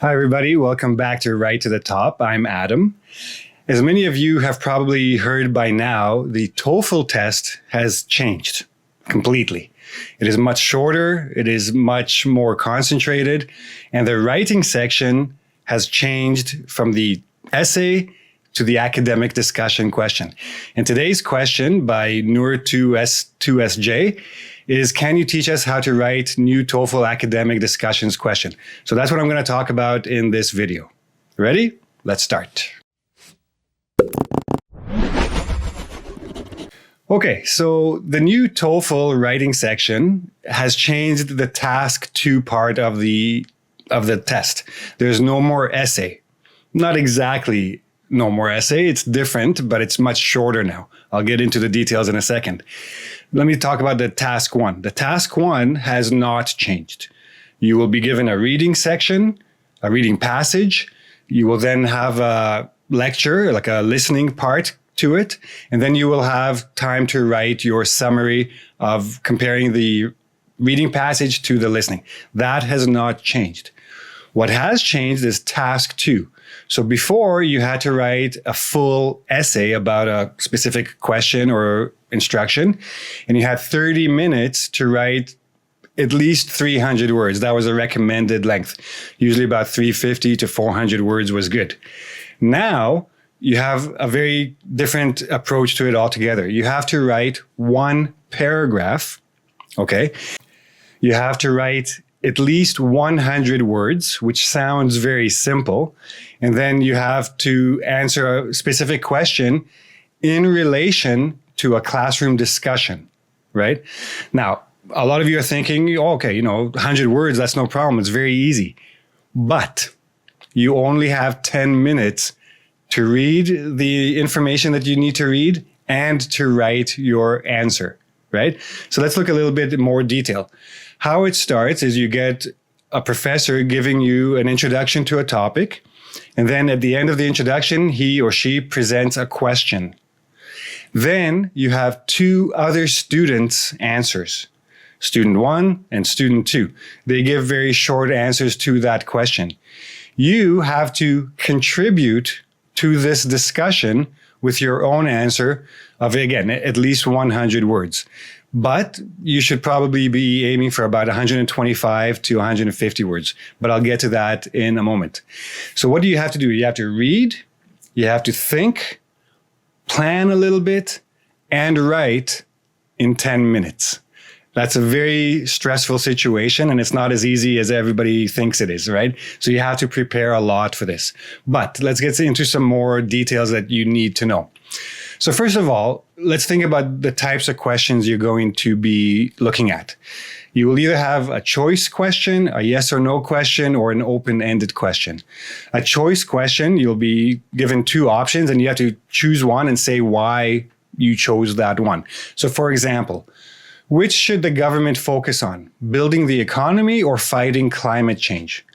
Hi, everybody. Welcome back to Right to the Top. I'm Adam. As many of you have probably heard by now, the TOEFL test has changed completely. It is much shorter, it is much more concentrated, and the writing section has changed from the essay to the academic discussion question. And today's question by Noor2S2SJ is, can you teach us how to write new TOEFL academic discussions question? So that's what I'm going to talk about in this video. Ready? Let's start. Okay, so the new TOEFL writing section has changed the task 2 part of the test. There's no more essay. Not exactly no more essay. It's different, but it's much shorter now. I'll get into the details in a second. Let me talk about the task 1. The task 1 has not changed. You will be given a reading section, a reading passage. You will then have a lecture, like a listening part to it. And then you will have time to write your summary of comparing the reading passage to the listening. That has not changed. What has changed is task 2. So before, you had to write a full essay about a specific question or instruction, and you had 30 minutes to write at least 300 words. That was a recommended length. Usually about 350 to 400 words was good. Now, you have a very different approach to it altogether. You have to write one paragraph, okay? You have to write at least 100 words, which sounds very simple. And then you have to answer a specific question in relation to a classroom discussion, right? Now, a lot of you are thinking, oh, okay, 100 words, that's no problem. It's very easy. But you only have 10 minutes to read the information that you need to read and to write your answer, right? So let's look a little bit more detail. How it starts is you get a professor giving you an introduction to a topic, and then at the end of the introduction, he or she presents a question. Then you have 2 other students' answers, student 1 and student 2. They give very short answers to that question. You have to contribute to this discussion with your own answer of, again, at least 100 words. But you should probably be aiming for about 125 to 150 words. But I'll get to that in a moment. So what do you have to do? You have to read, you have to think, plan a little bit, and write in 10 minutes. That's a very stressful situation, and it's not as easy as everybody thinks it is, right? So you have to prepare a lot for this. But let's get into some more details that you need to know. So first of all, let's think about the types of questions you're going to be looking at. You will either have a choice question, a yes or no question, or an open-ended question. A choice question, you'll be given 2 options, and you have to choose one and say why you chose that one. So for example, which should the government focus on? Building the economy or fighting climate change?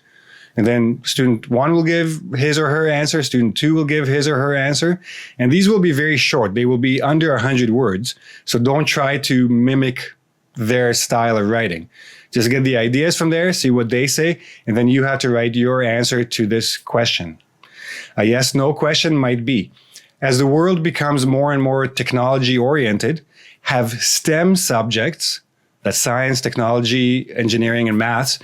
And then student 1 will give his or her answer, student 2 will give his or her answer. And these will be very short. They will be under 100 words. So don't try to mimic their style of writing. Just get the ideas from there, see what they say, and then you have to write your answer to this question. A yes/no question might be, as the world becomes more and more technology-oriented, have STEM subjects, that's science, technology, engineering, and maths,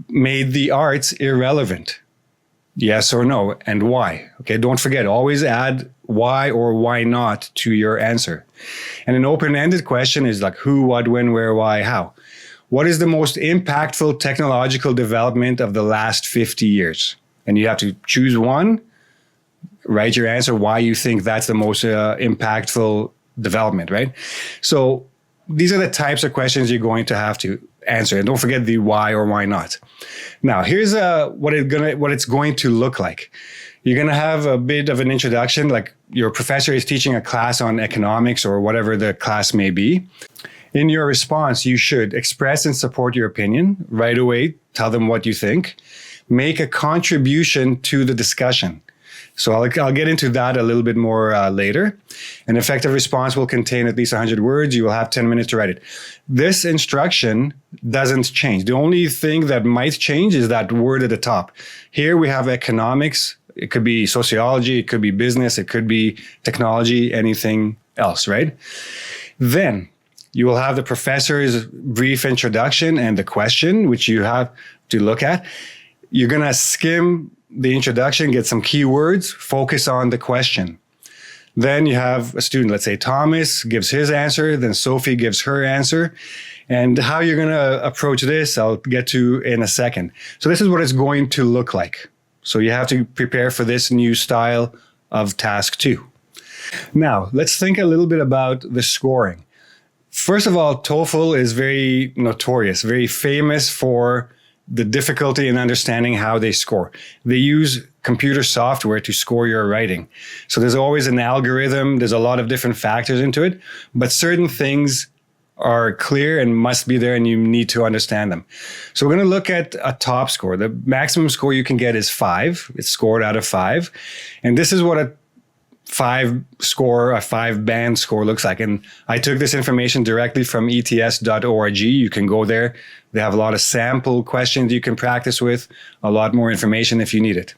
made the arts irrelevant? Yes or no, and why? Okay, don't forget, always add why or why not to your answer. And an open-ended question is like who, what, when, where, why, how. What is the most impactful technological development of the last 50 years? And you have to choose one, write your answer, why you think that's the most impactful development, right? So these are the types of questions you're going to have to answer. And don't forget the why or why not. Now, here's what it's going to look like. You're going to have a bit of an introduction, like your professor is teaching a class on economics or whatever the class may be. In your response, you should express and support your opinion right away. Tell them what you think. Make a contribution to the discussion. So I'll get into that a little bit more later. An effective response will contain at least 100 words. You will have 10 minutes to write it. This instruction doesn't change. The only thing that might change is that word at the top. Here we have economics. It could be sociology. It could be business. It could be technology, anything else, right? Then you will have the professor's brief introduction and the question, which you have to look at. You're going to skim the introduction, get some keywords, focus on the question. Then you have a student, let's say Thomas gives his answer, then Sophie gives her answer. And how you're going to approach this, I'll get to in a second. So this is what it's going to look like. So you have to prepare for this new style of task 2. Now, let's think a little bit about the scoring. First of all, TOEFL is very notorious, very famous for the difficulty in understanding how they score. They use computer software to score your writing. So there's always an algorithm. There's a lot of different factors into it, but certain things are clear and must be there and you need to understand them. So we're going to look at a top score. The maximum score you can get is 5. It's scored out of 5. And this is what a 5-band score looks like. And I took this information directly from ets.org. You can go there. They have a lot of sample questions you can practice with, a lot more information if you need it.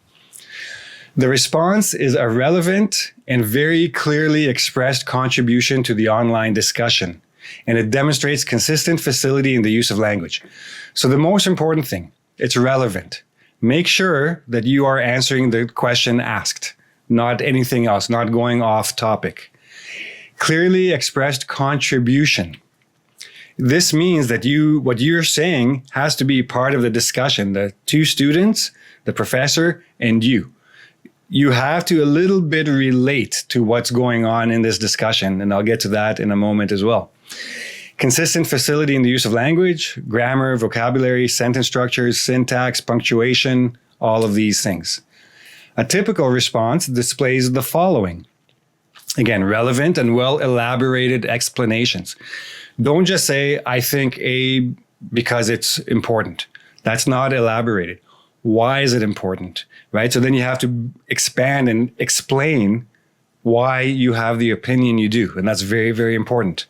The response is a relevant and very clearly expressed contribution to the online discussion, and it demonstrates consistent facility in the use of language. So the most important thing, it's relevant. Make sure that you are answering the question asked, not anything else, not going off topic. Clearly expressed contribution. This means that what you're saying has to be part of the discussion, the 2 students, the professor, and you. You have to a little bit relate to what's going on in this discussion, and I'll get to that in a moment as well. Consistent facility in the use of language, grammar, vocabulary, sentence structures, syntax, punctuation, all of these things. A typical response displays the following. Again, relevant and well-elaborated explanations. Don't just say, I think A because it's important. That's not elaborated. Why is it important, right? So then you have to expand and explain why you have the opinion you do. And that's very, very important.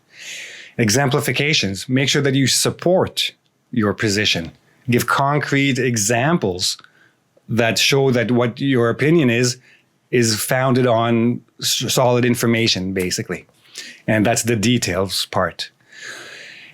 Exemplifications. Make sure that you support your position. Give concrete examples that show that what your opinion is founded on solid information, basically. And that's the details part.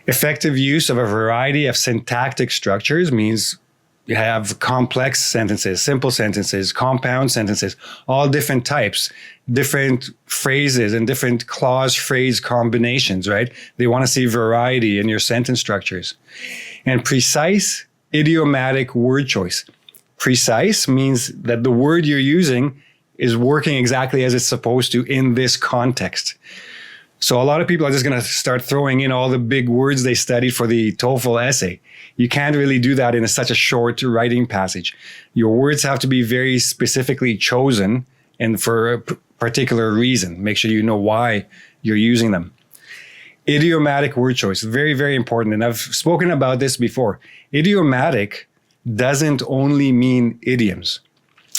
Effective use of a variety of syntactic structures means you have complex sentences, simple sentences, compound sentences, all different types, different phrases and different clause-phrase combinations, right? They want to see variety in your sentence structures. And precise idiomatic word choice. Precise means that the word you're using is working exactly as it's supposed to in this context. So a lot of people are just going to start throwing in all the big words they studied for the TOEFL essay. You can't really do that in such a short writing passage. Your words have to be very specifically chosen and for a particular reason. Make sure you know why you're using them. Idiomatic word choice, very, very important. And I've spoken about this before. Idiomatic doesn't only mean idioms.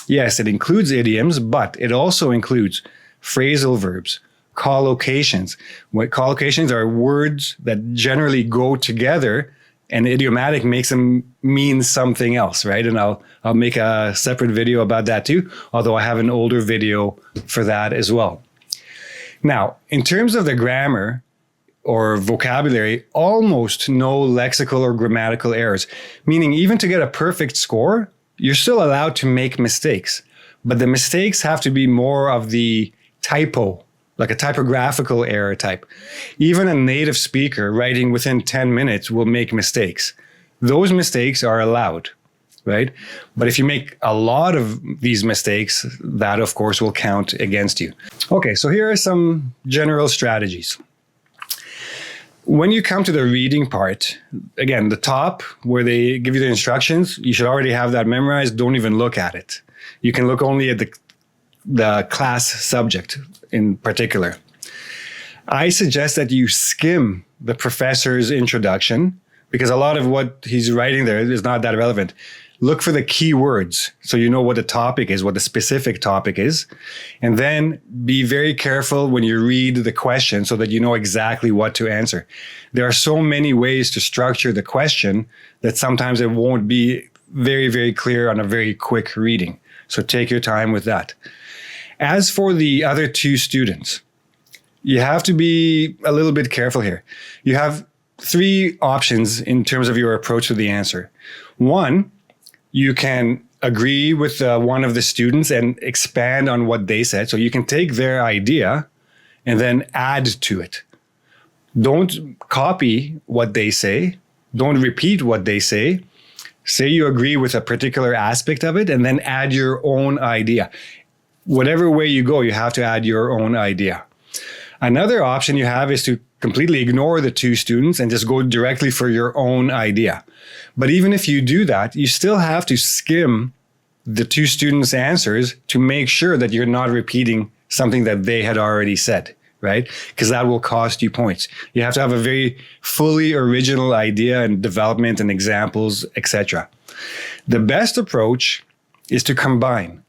Yes, it includes idioms, but it also includes phrasal verbs, collocations. What collocations are words that generally go together, and idiomatic makes them mean something else, right? And I'll make a separate video about that too, although I have an older video for that as well. Now, in terms of the grammar or vocabulary, almost no lexical or grammatical errors, meaning even to get a perfect score, you're still allowed to make mistakes, but the mistakes have to be more of the typo, like a typographical error type. Even a native speaker writing within 10 minutes will make mistakes. Those mistakes are allowed, right? But if you make a lot of these mistakes, that of course will count against you. Okay, so here are some general strategies. When you come to the reading part, again, the top where they give you the instructions, you should already have that memorized. Don't even look at it. You can look only at the class subject in particular. I suggest that you skim the professor's introduction because a lot of what he's writing there is not that relevant. look for the key words so you know what the topic is, what the specific topic is. And then be very careful when you read the question so that you know exactly what to answer. There are so many ways to structure the question that sometimes it won't be very, very clear on a very quick reading. So take your time with that. As for the other two students, you have to be a little bit careful here. You have three options in terms of your approach to the answer. One, you can agree with one of the students and expand on what they said. So you can take their idea and then add to it. Don't copy what they say. Don't repeat what they say. Say you agree with a particular aspect of it and then add your own idea. Whatever way you go, you have to add your own idea. Another option you have is to completely ignore the two students and just go directly for your own idea. But even if you do that, you still have to skim the two students' answers to make sure that you're not repeating something that they had already said, right? Because that will cost you points. You have to have a very fully original idea and development and examples, etc. The best approach is to combine.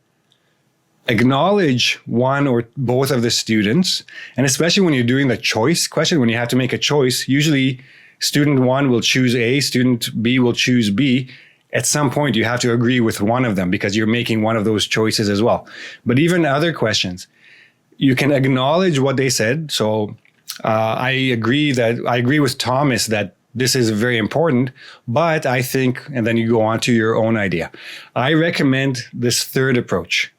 Acknowledge one or both of the students, and especially when you're doing the choice question, when you have to make a choice, usually student one will choose A, student B will choose B. At some point, you have to agree with one of them because you're making one of those choices as well. But even other questions, you can acknowledge what they said. So I agree with Thomas that this is very important, but I think, and then you go on to your own idea. I recommend this third approach.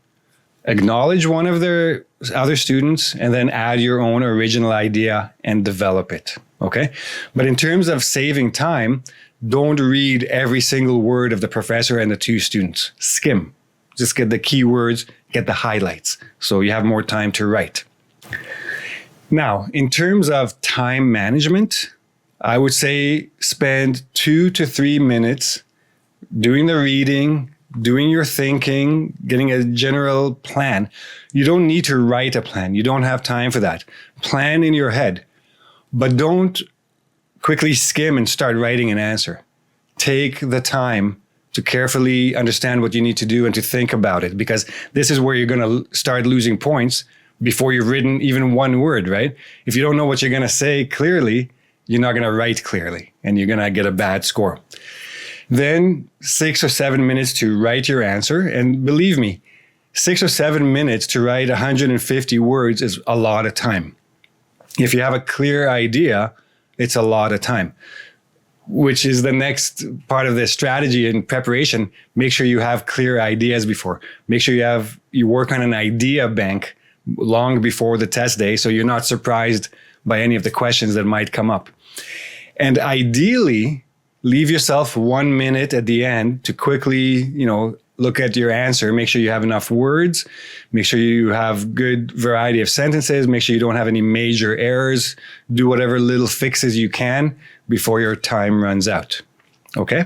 Acknowledge one of their other students and then add your own original idea and develop it. Okay. But in terms of saving time, don't read every single word of the professor and the two students. Skim. Just get the keywords, get the highlights. So you have more time to write. Now, in terms of time management, I would say spend 2 to 3 minutes doing the reading, doing your thinking, getting a general plan. You don't need to write a plan. You don't have time for that. Plan in your head, but don't quickly skim and start writing an answer. Take the time to carefully understand what you need to do and to think about it, because this is where you're going to start losing points before you've written even one word, right? If you don't know what you're going to say clearly, you're not going to write clearly and you're going to get a bad score. Then 6 or 7 minutes to write your answer. And believe me, 6 or 7 minutes to write 150 words is a lot of time. If you have a clear idea, it's a lot of time, which is the next part of the strategy and preparation. Make sure you have clear ideas before. Make sure you work on an idea bank long before the test day so you're not surprised by any of the questions that might come up. And ideally, leave yourself 1 minute at the end to quickly, look at your answer. Make sure you have enough words. Make sure you have good variety of sentences. Make sure you don't have any major errors. Do whatever little fixes you can before your time runs out. Okay?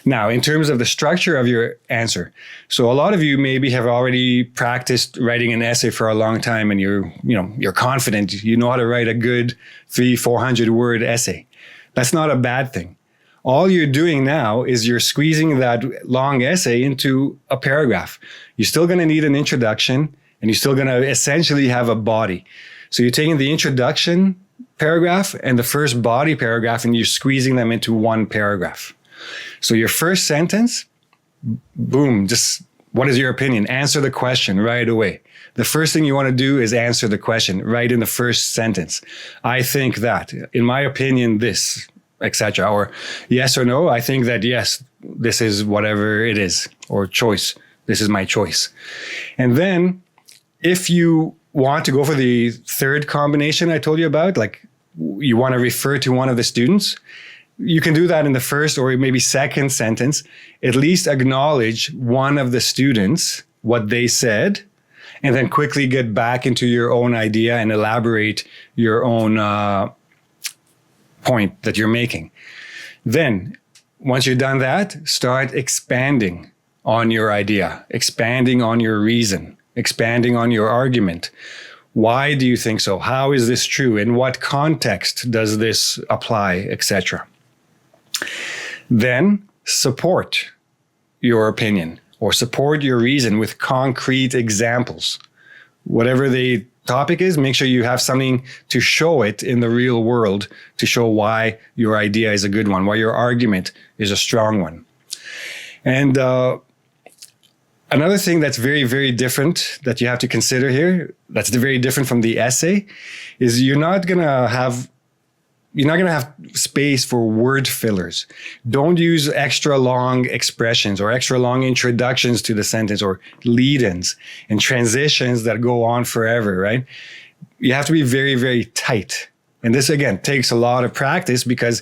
Now, in terms of the structure of your answer. So a lot of you maybe have already practiced writing an essay for a long time and you're confident. You know how to write a good 300-400 word essay. That's not a bad thing. All you're doing now is you're squeezing that long essay into a paragraph. You're still going to need an introduction and you're still going to essentially have a body. So you're taking the introduction paragraph and the first body paragraph and you're squeezing them into one paragraph. So your first sentence, boom, just what is your opinion? Answer the question right away. The first thing you want to do is answer the question right in the first sentence. I think that, in my opinion, this, etc. Or yes or no, I think that yes, this is whatever it is, or choice. This is my choice. And then if you want to go for the third combination I told you about, like you want to refer to one of the students, you can do that in the first or maybe second sentence. At least acknowledge one of the students, what they said, and then quickly get back into your own idea and elaborate your own point that you're making. Then, once you're done that, start expanding on your idea, expanding on your reason, expanding on your argument. Why do you think so? How is this true? In what context does this apply, etc.? Then, support. your opinion or support your reason with concrete examples. Whatever the topic is, make sure you have something to show it in the real world to show why your idea is a good one, why your argument is a strong one. And another thing that's very, very different that you have to consider here, that's very different from the essay, is you're not going to have space for word fillers. Don't use extra long expressions or extra long introductions to the sentence or lead-ins and transitions that go on forever, right? You have to be very, very tight. And this, again, takes a lot of practice because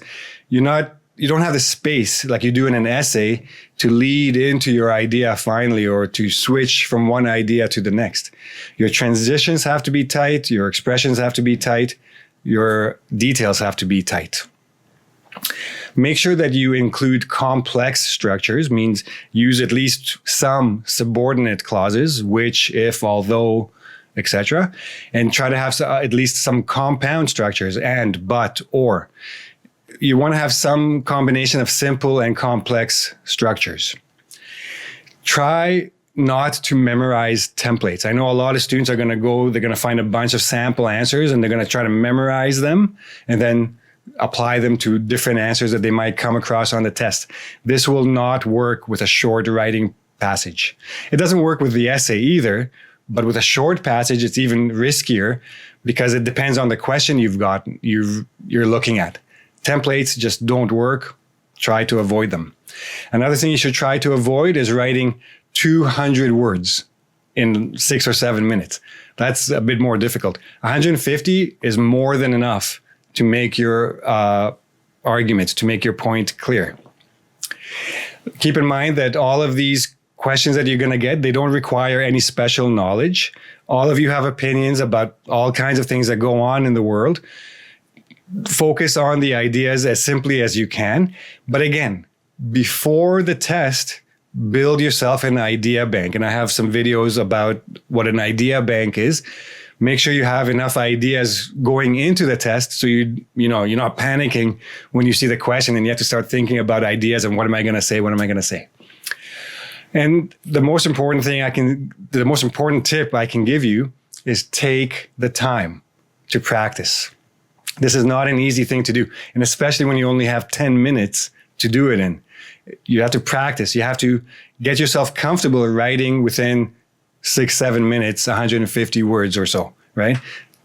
you don't have the space like you do in an essay to lead into your idea finally or to switch from one idea to the next. Your transitions have to be tight. Your expressions have to be tight. Your details have to be tight. Make sure that you include complex structures, means use at least some subordinate clauses, which, if, although, etc. And try to have at least some compound structures, and, but, or. You want to have some combination of simple and complex structures. Try not to memorize templates. I know a lot of students are going to they're going to find a bunch of sample answers and they're going to try to memorize them and then apply them to different answers that they might come across on the test. This will not work with a short writing passage. It doesn't work with the essay either, but with a short passage, it's even riskier because it depends on the question you're looking at. Templates just don't work. Try to avoid them. Another thing you should try to avoid is writing 200 words in 6 or 7 minutes. That's a bit more difficult. 150 is more than enough to make your argument, to make your point clear. Keep in mind that all of these questions that you're going to get, they don't require any special knowledge. All of you have opinions about all kinds of things that go on in the world. Focus on the ideas as simply as you can. But again, before the test, build yourself an idea bank. And I have some videos about what an idea bank is. Make sure you have enough ideas going into the test so you're not panicking when you see the question and you have to start thinking about ideas and what am I going to say? What am I going to say? And the most important tip I can give you is take the time to practice. This is not an easy thing to do. And especially when you only have 10 minutes to do it in. You have to practice. You have to get yourself comfortable writing within 6-7 minutes, 150 words or so, right?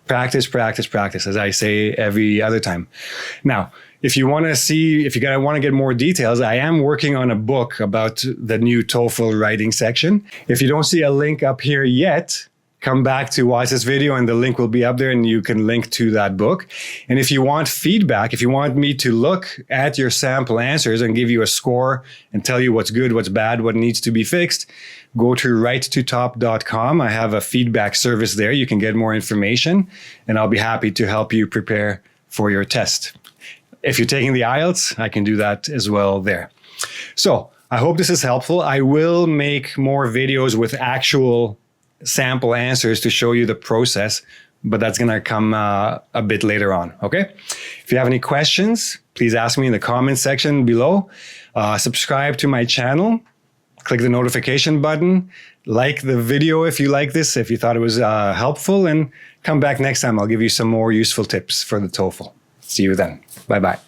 Practice, practice, practice, as I say every other time. Now, if you want to get more details, I am working on a book about the new TOEFL writing section. If you don't see a link up here yet, come back to watch this video and the link will be up there and you can link to that book. And if you want feedback, if you want me to look at your sample answers and give you a score and tell you what's good, what's bad, what needs to be fixed, go to writetotop.com. I have a feedback service there. You can get more information and I'll be happy to help you prepare for your test. If you're taking the IELTS, I can do that as well there. So I hope this is helpful. I will make more videos with actual sample answers to show you the process, but that's going to come a bit later on. Okay. If you have any questions, please ask me in the comment section below. Subscribe to my channel, click the notification button, like the video if you like this, if you thought it was helpful, and come back next time. I'll give you some more useful tips for the TOEFL. See you then. Bye-bye.